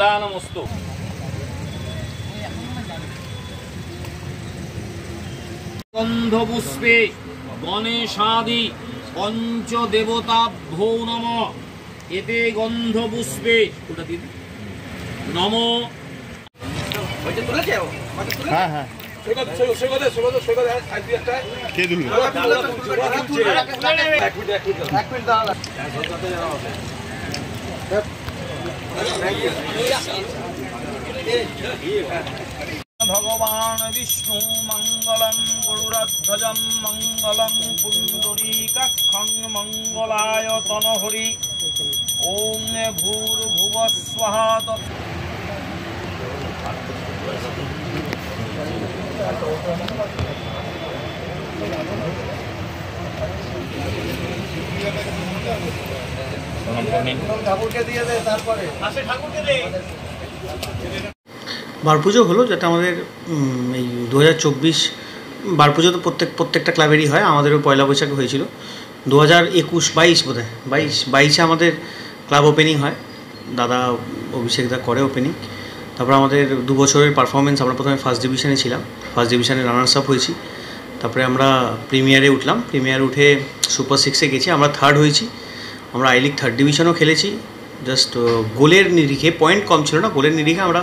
কল্যাণমস্তু। গন্ধপুষ্পে গণেশাদি পঞ্চদেবতাভ্যো নমঃ। এতে গন্ধপুষ্পে নমঃ। হ্যাঁ হ্যাঁ ভগবান বিষ্ণু মঙ্গলং গরুড়ধ্বজং মঙ্গলং পুণ্ডরীকাক্ষং মঙ্গলায় তনহরি। ওম ভূর্ভুবঃ স্বাহা। বার পুজো হলো, যেটা আমাদের এই 2024 বার পুজো তো প্রত্যেকটা ক্লাবেরই হয়, আমাদেরও পয়লা বৈশাখে হয়েছিল। 2021-22 বোধ হয় 22-22-এ আমাদের ক্লাব ওপেনিং হয়, দাদা অভিষেকদা করে ওপেনিং। তারপর আমাদের 2 বছরের পারফরমেন্স, আমরা প্রথমে ফার্স্ট ডিভিশনে ছিলাম, ফার্স্ট ডিভিশনে রানার্স আপ হয়েছি। তারপরে আমরা প্রিমিয়ারে উঠলাম, প্রিমিয়ার উঠে সুপার 6-এ গেছি, আমরা থার্ড হয়েছি। আমরা আই লিগ থার্ড ডিভিশনও খেলেছি। জাস্ট গোলের নিরিখে, পয়েন্ট কম ছিল না, গোলের নিরিখে আমরা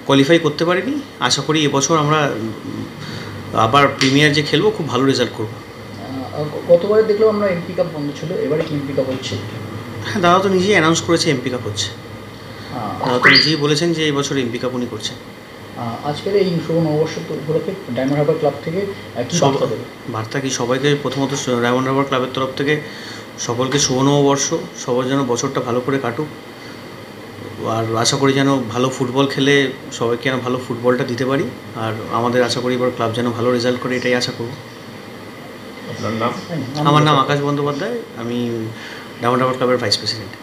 কোয়ালিফাই করতে পারিনি। আশা করি এবছর আমরা আবার প্রিমিয়ার যে খেলবো খুব ভালো রেজাল্ট করবো। গতবারে দেখলাম আমরা এমপি কাপ বন্ধ ছিল, এবারে কি এমপি কাপ হচ্ছে? হ্যাঁ, দাদা তো নিজেই অ্যানাউন্স করেছে এমপি কাপ হচ্ছে। দাদা তো নিজেই বলেছেন যে এই বছর এমপি কাপ উনি করছেন। আজকের এই শুভ নববর্ষ উপলক্ষে ডায়মন্ড হারবার ক্লাব থেকে কি বার্তা দেবে? বার্তা কি, সবাইকে প্রথমত ডায়মন্ড হারবার ক্লাবের তরফ থেকে সকলকে শুভ নববর্ষ, সবার যেন বছরটা ভালো করে কাটুক। আর আশা করি যেন ভালো ফুটবল খেলে সবাইকে যেন ভালো ফুটবলটা দিতে পারি। আর আমাদের আশা করি এবার ক্লাব যেন ভালো রেজাল্ট করে, এটাই আশা করব। আপনার নাম? আমার নাম আকাশ বন্দ্যোপাধ্যায়, আমি ডায়মন্ড হারবার ক্লাবের ভাইস প্রেসিডেন্ট।